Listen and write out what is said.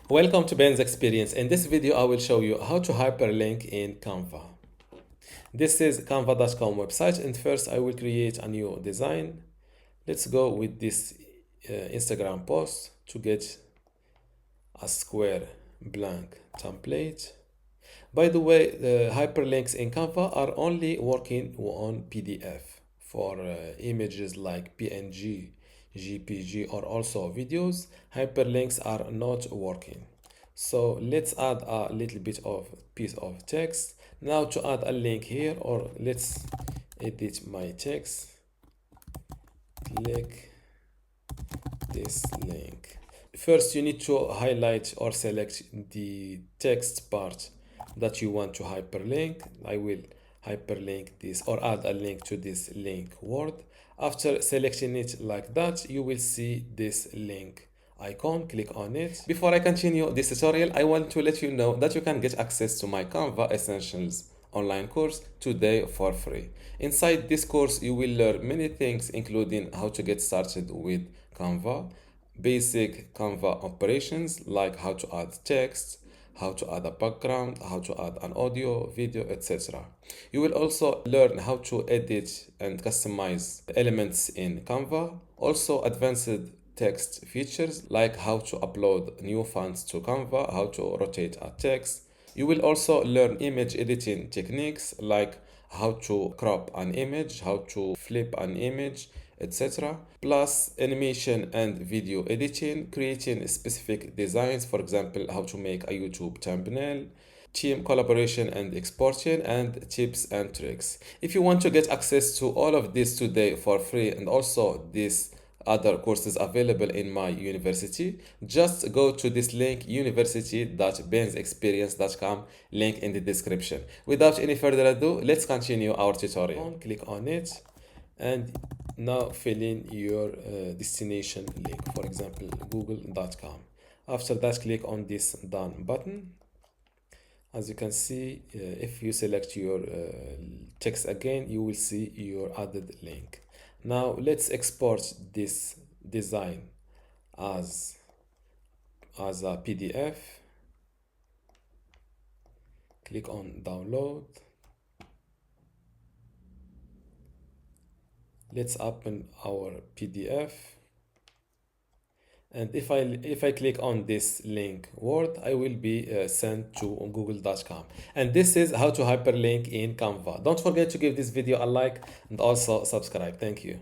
Welcome to Ben's Experience. In this video, I will show you how to hyperlink in Canva. This is canva.com website, and first I will create a new design. Let's go with this Instagram post to get a square blank template. By the way, the hyperlinks in Canva are only working on PDF. For images like PNG, JPG, or also videos, hyperlinks are not working. So let's add a little bit of piece of text. Now to add a link here, or let's edit my text. Click this link. First, you need to highlight or select the text part that you want to hyperlink. I will hyperlink this or add a link to this link word. After selecting it like that, you will see this link icon. Click on it. Before I continue this tutorial, I want to let you know that you can get access to my Canva Essentials online course today for free. Inside this course, you will learn many things, including how to get started with Canva, basic Canva operations like how to add text, how to add a background, how to add an audio, video, etc. You will also learn how to edit and customize elements in Canva, also advanced text features like how to upload new fonts to Canva, how to rotate a text. You will also learn image editing techniques like how to crop an image, how to flip an image, etc. Plus animation and video editing, creating specific designs, for example, how to make a YouTube thumbnail, team collaboration and exporting, and tips and tricks. If you want to get access to all of this today for free, and also these other courses available in my university, just go to this link, university.bensexperience.com, link in the description. Without any further ado, let's continue our tutorial. Click on it and now fill in your destination link, for example google.com. After that, click on this done button. As you can see, if you select your text again, you will see your added link. Now let's export this design as a PDF. Click on download. Let's open our PDF. And if I click on this link word, I will be sent to google.com. And this is how to hyperlink in Canva. Don't forget to give this video a like and also subscribe. Thank you.